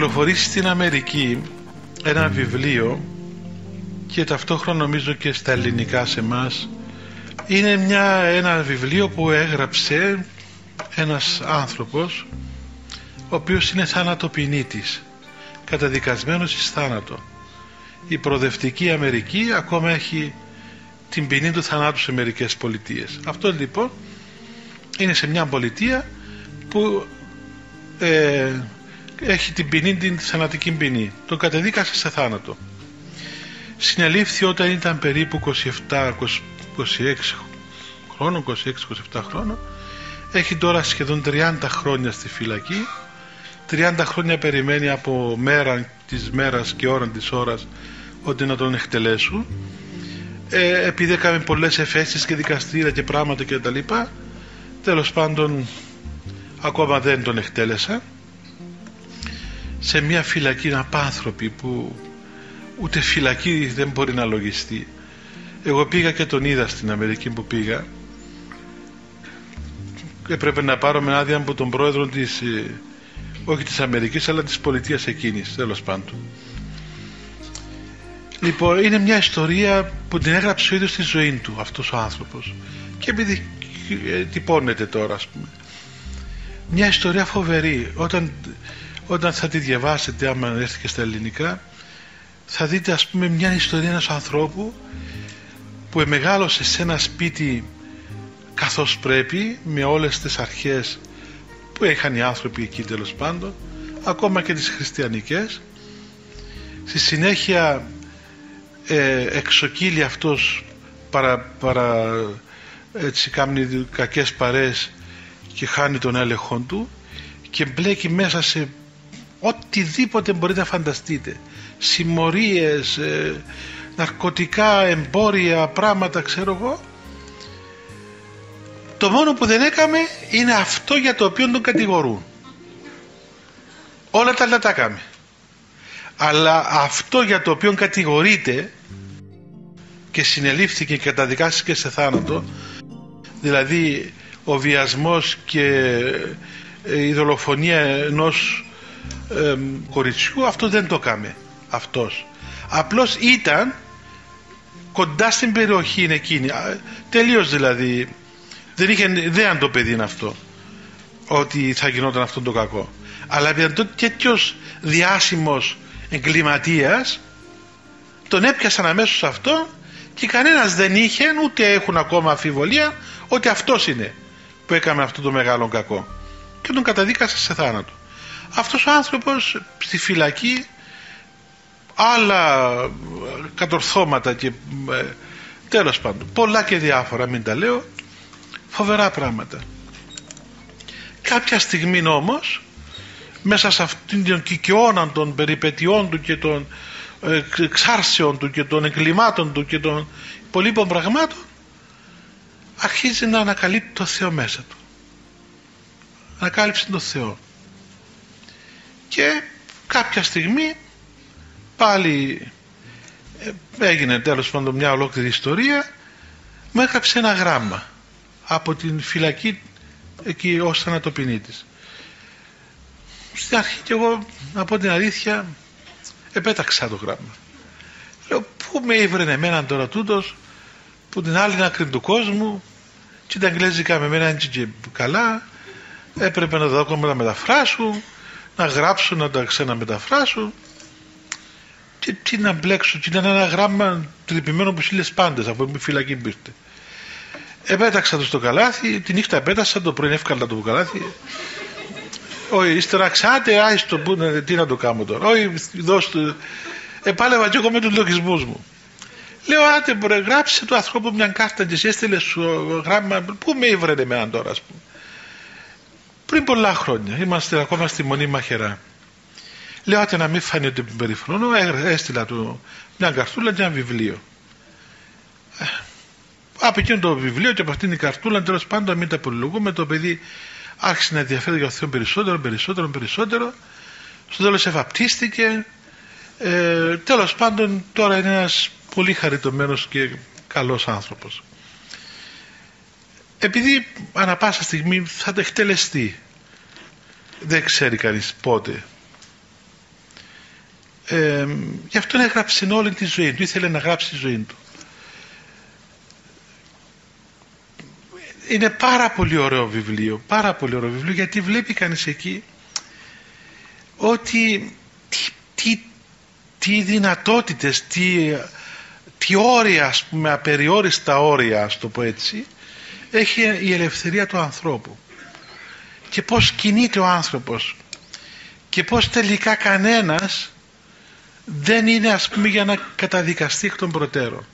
κυκλοφορήσει στην Αμερική ένα βιβλίο και ταυτόχρονα νομίζω και στα ελληνικά σε εμάς. Είναι ένα βιβλίο που έγραψε ένας άνθρωπος ο οποίος είναι θανατοποινήτης, καταδικασμένος εις θάνατο. Η προοδευτική Αμερική ακόμα έχει την ποινή του θανάτου σε μερικές πολιτείες. Αυτό λοιπόν είναι σε μια πολιτεία που έχει την ποινή, την θανατική ποινή. Τον κατεδίκασε σε θάνατο. Συνελήφθη όταν ήταν περίπου 27-26 χρόνων, 26-27 χρόνων. Έχει τώρα σχεδόν 30 χρόνια στη φυλακή. 30 χρόνια περιμένει από μέρα της μέρας και ώρα της ώρας ότι να τον εκτελέσουν. Επειδή έκαμε πολλές εφέσεις και δικαστήρια και πράγματα και τα λοιπά, τέλος πάντων ακόμα δεν τον εκτέλεσα. Σε μια φυλακή απάνθρωπη που ούτε φυλακή δεν μπορεί να λογιστεί. Εγώ πήγα και τον είδα στην Αμερική που πήγα. Έπρεπε να πάρω με άδεια από τον πρόεδρο της, όχι της Αμερικής αλλά της πολιτείας εκείνης, τέλος πάντων. Λοιπόν, είναι μια ιστορία που την έγραψε ο ίδιος στη ζωή του αυτός ο άνθρωπος και επειδή τυπώνεται τώρα, ας πούμε, μια ιστορία φοβερή. Όταν θα τη διαβάσετε, άμα έρθει και στα ελληνικά, θα δείτε, ας πούμε, μια ιστορία ενός ανθρώπου που μεγάλωσε σε ένα σπίτι καθώς πρέπει, με όλες τις αρχές που είχαν οι άνθρωποι εκεί, τέλος πάντων, ακόμα και τις χριστιανικές. Στη συνέχεια εξοκύλει αυτός έτσι κάνει κακές παρέες και χάνει τον έλεγχο του και μπλέκει μέσα σε οτιδήποτε μπορείτε να φανταστείτε, συμμορίες, ναρκωτικά, εμπόρια, πράγματα, ξέρω εγώ. Το μόνο που δεν έκαμε είναι αυτό για το οποίο τον κατηγορούν. Όλα τα άλλα τα έκαμε, αλλά αυτό για το οποίο κατηγορείται και συνελήφθηκε και καταδικάστηκε σε θάνατο, δηλαδή ο βιασμός και η δολοφονία ενός κοριτσιού, αυτό δεν το έκαμε αυτός. Απλώς ήταν κοντά στην περιοχή εκείνη, τελείως δηλαδή δεν είχε ιδέα το παιδί είναι αυτό, ότι θα γινόταν αυτό το κακό. Αλλά επειδή τέτοιος διάσημος εγκληματίας τον έπιασαν αμέσως αυτό και κανένας δεν είχε, ούτε έχουν ακόμα αμφιβολία ότι αυτός είναι που έκαμε αυτό το μεγάλο κακό και τον καταδίκασε σε θάνατο. Αυτός ο άνθρωπος στη φυλακή, άλλα κατορθώματα και τέλος πάντων πολλά και διάφορα, μην τα λέω, φοβερά πράγματα. Κάποια στιγμή όμως μέσα σε αυτήν την κυκαιώνα των περιπετειών του και των εξάρσεων του και των εγκλημάτων του και των υπολείπων πραγμάτων, αρχίζει να ανακαλύπτει το Θεό μέσα του. Ανακάλυψε το Θεό και κάποια στιγμή πάλι έγινε τέλος πάντων μια ολόκληρη ιστορία. Μου έγραψε ένα γράμμα από την φυλακή εκεί ως θανατοποινήτης. Στην αρχή και εγώ, να πω την αλήθεια, επέταξα το γράμμα. Λέω, πού με ήβρενε εμένα τώρα τούτος που την άλλη άκρη του κόσμου και τα αγγλέζικα με εμένα έτσι και καλά, έπρεπε να δω ακόμα να μεταφράσω, να γράψω, να τα ξαναμεταφράσω και τι να μπλέξω. Και ήταν ένα γράμμα τρυπημένο από 1000 πάντες από τη φυλακή που ήρθε. Επέταξα το στο καλάθι, τη νύχτα επέτασα, το πρωί εύκολα το καλάθι. Όχι, ύστερα ξάτε, άιστο, τι να το κάνω τώρα. Όχι, δώστε. Επάλευα και εγώ με τους λογισμούς μου. Λέω, άτε μπορέ, γράψε του ανθρώπου μια κάρτα και εσύ έστειλε σου γράμμα. Πού με ήβρενε εμένα τώρα, ας πούμε. Πριν πολλά χρόνια, είμαστε ακόμα στη Μονή Μαχαιρά. Λέω, άτε να μην φανεί ότι περιφρονώ, έστειλα του μια καρτούλα και ένα βιβλίο. Από εκείνο το βιβλίο και από αυτήν την καρτούλα, τέλος πάντων, μην τα πολυλογούμε, το παιδί άρχισε να ενδιαφέρει για το Θεό περισσότερο. Στο τέλος ευαπτίστηκε. Τέλος πάντων, τώρα είναι ένας πολύ χαριτωμένος και καλός άνθρωπος. Επειδή ανά πάσα στιγμή θα το εκτελεστεί, δεν ξέρει κανείς πότε. Γι' αυτό έγραψε όλη τη ζωή του, ήθελε να γράψει τη ζωή του. Είναι πάρα πολύ ωραίο βιβλίο, γιατί βλέπει κανείς εκεί ότι τι δυνατότητες, τι όρια, ας πούμε, απεριόριστα όρια, ας το πω έτσι, έχει η ελευθερία του ανθρώπου και πώς κινείται ο άνθρωπος και πώς τελικά κανένας δεν είναι, ας πούμε, για να καταδικαστεί εκ των προτέρων.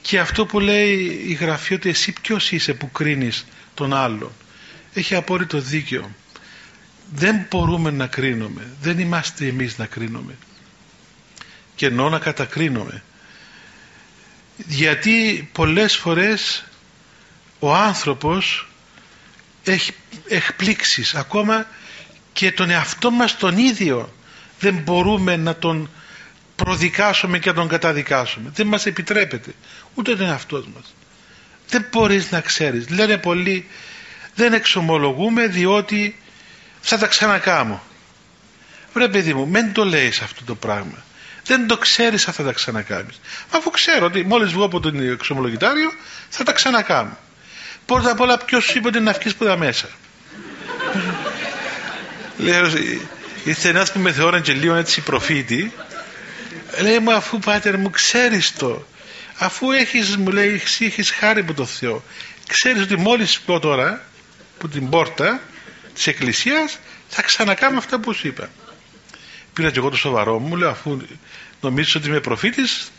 Και αυτό που λέει η Γραφή, ότι εσύ ποιος είσαι που κρίνεις τον άλλον, έχει απόλυτο δίκιο. Δεν μπορούμε να κρίνουμε, δεν είμαστε εμείς να κρίνουμε, και εννοώ να κατακρίνουμε, γιατί πολλές φορές ο άνθρωπος έχει εκπλήξεις, ακόμα και τον εαυτό μας τον ίδιο δεν μπορούμε να τον προδικάσουμε και να τον καταδικάσουμε. Δεν μας επιτρέπεται, ούτε τον εαυτός μας. Δεν μπορείς να ξέρεις. Λένε πολλοί, δεν εξομολογούμε διότι θα τα ξανακάμω. Βρε παιδί μου, μην το λέεις αυτό το πράγμα. Δεν το ξέρεις αν θα τα ξανακάμεις. Αφού ξέρω ότι μόλις βγω από τον εξομολογητάριο θα τα ξανακάμω. Πρώτα απ' όλα, ποιος σου είπε ότι είναι να βγεις που τα μέσα? Λέει, ήρθε ένας που με θεώραν και λίγο έτσι προφήτη. Λέει μου, αφού πάτερ μου ξέρεις το, αφού έχεις, μου λέει, έχεις χάρη από το Θεό, ξέρεις ότι μόλις πω τώρα που την πόρτα της εκκλησίας θα ξανακάνω αυτά που σου είπα. Πήρα και εγώ το σοβαρό μου, λέω, αφού νομίζεις ότι είμαι προφήτης,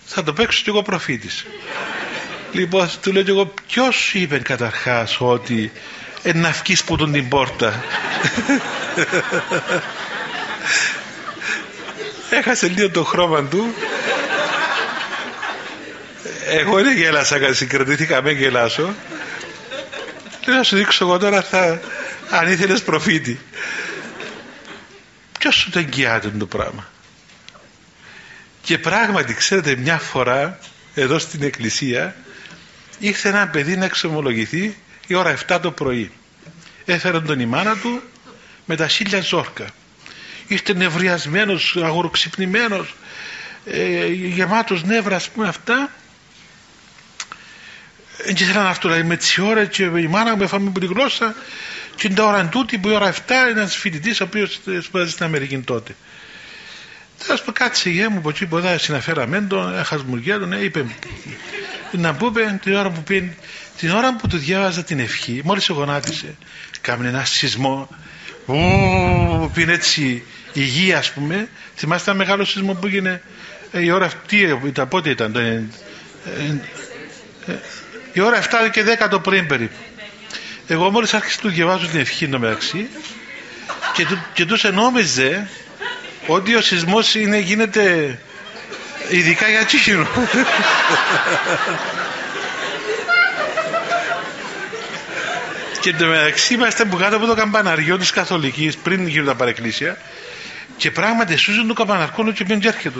θα το παίξω και εγώ προφήτης. Λοιπόν, του λέω και εγώ, ποιος σου είπε καταρχάς ότι να βγεις που τον την πόρτα? Έχασε λίγο το χρώμα του. Εγώ δεν γέλασα, συγκρατήθηκα, με γελάσω. Λέω, να σου δείξω εγώ τώρα, αν ήθελες προφήτη. Ποιος σου το εγγυάται το πράγμα? Και πράγματι, ξέρετε, μια φορά εδώ στην εκκλησία ήρθε ένα παιδί να εξομολογηθεί η ώρα 7 το πρωί. Έφερε τον η μάνα του με τα 1000 ζόρκα. Ήρθε νευριασμένος, αγοροξυπνημένος, γεμάτος νεύρα, ας πούμε, αυτά. Και ήθελα αυτό, δηλαδή, με τις ώρες, και η μάνα μου έφαμε από τη γλώσσα, και την ώρα τούτη που η ώρα 7 ένας φοιτητής ο οποίος σπουδάζει στην Αμερική τότε. Θα σου πω, κάτσε γε μου από εκεί που εδώ συναφέραμε τον, χασμουργία τον, είπε να πούμε την ώρα που του διάβαζα την ευχή, μόλις σε γονάτισε, κάμουν ένα σεισμό, πήγαινε έτσι υγεία, ας πούμε. Θυμάστε ένα μεγάλο σεισμό που έγινε η ώρα αυτή, πότε ήταν, η ώρα 7 και 10 το πρωί περίπου. Εγώ μόλις άρχισα να του διαβάζω την ευχή στο μεταξύ και τους ενόμιζε ότι ο σεισμός γίνεται ειδικά για τσίχυρο. Και εντωμεταξύ είμαστε που κάτω από το καμπαναριό της Καθολικής πριν γίνουν τα παρεκκλήσια, και πράγματι σούζουν το καμπαναρκό και πήγαινε και έρχεται.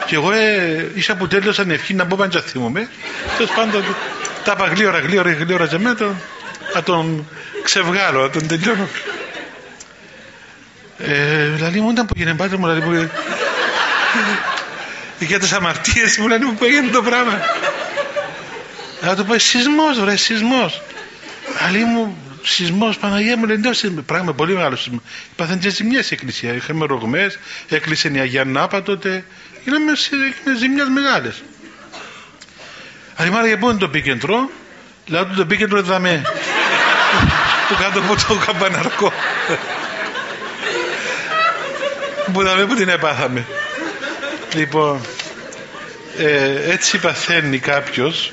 Και εγώ ίσα που τέλειωσα την ευχή να μπω πάντια θυμούμαι. Τέλος πάντων τα είπα γλύωρα και μέτω να τον ξεβγάλω, να τον τελειώνω. Δηλαδή μου ήταν που έγινε πάτε μου, δηλαδή που για τις αμαρτίες μου, δηλαδή που έγινε το πράγμα. Θα του πω, σεισμός βρε, σεισμός. Ali μου, σεισμός, Παναγία μου, λέει, πράγμα πολύ μεγάλο σεισμό. Υπάθαν και ζημιές η εκκλησία, είχαμε ρογμές, έκλεισε η Αγία Νάπα τότε, γίναμε ζημιές μεγάλες. Αλλά μάρα για πού είναι το επίκεντρο? Λέω το επίκεντρο εδαμε που κάτω από το καμπαναρκό που δαμε που την επάθαμε. Λοιπόν, έτσι παθαίνει κάποιος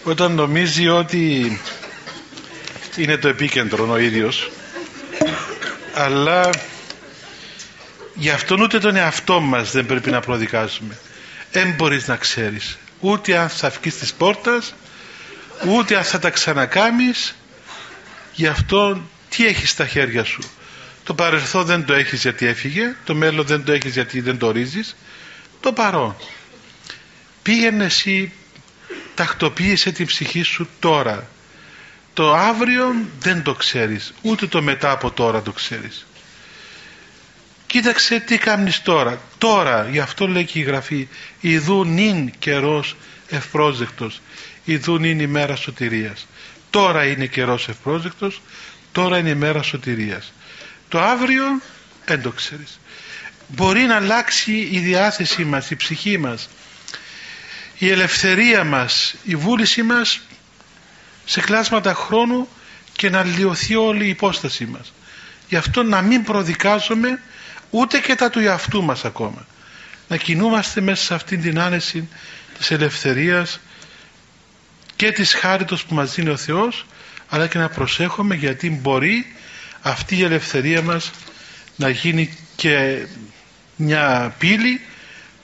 όταν νομίζει ότι είναι το επίκεντρο ο ίδιος, αλλά γι' αυτόν ούτε τον εαυτό μας δεν πρέπει να προδικάσουμε. Δεν μπορείς να ξέρεις ούτε αν θα βγεις της πόρτας, ούτε αν θα τα ξανακάμεις. Γι' αυτό τι έχεις στα χέρια σου? Το παρελθόν δεν το έχεις γιατί έφυγε, το μέλλον δεν το έχεις γιατί δεν το ορίζεις, το παρόν. Πήγαινε εσύ, τακτοποίησε την ψυχή σου τώρα. Το αύριο δεν το ξέρεις, ούτε το μετά από τώρα το ξέρεις. Και κοίταξε τι κάνεις τώρα. Τώρα, γι' αυτό λέει και η Γραφή, ιδούν ειν καιρός ευπρόσδεκτος, ιδούν ειν ημέρα σωτηρίας. Τώρα είναι καιρός ευπρόσδεκτος, τώρα είναι ημέρα σωτηρίας. Το αύριο δεν το ξέρεις. Μπορεί να αλλάξει η διάθεσή μας, η ψυχή μας, η ελευθερία μας, η βούληση μας σε κλάσματα χρόνου και να λιωθεί όλη η υπόστασή μας. Γι' αυτό να μην προδικάζουμε ούτε και τα του εαυτού μας ακόμα. Να κινούμαστε μέσα σε αυτήν την άνεση της ελευθερίας και της χάριτος που μας δίνει ο Θεός, αλλά και να προσέχουμε, γιατί μπορεί αυτή η ελευθερία μας να γίνει και μια πύλη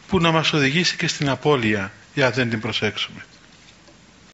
που να μας οδηγήσει και στην απώλεια, για δεν την προσέξουμε.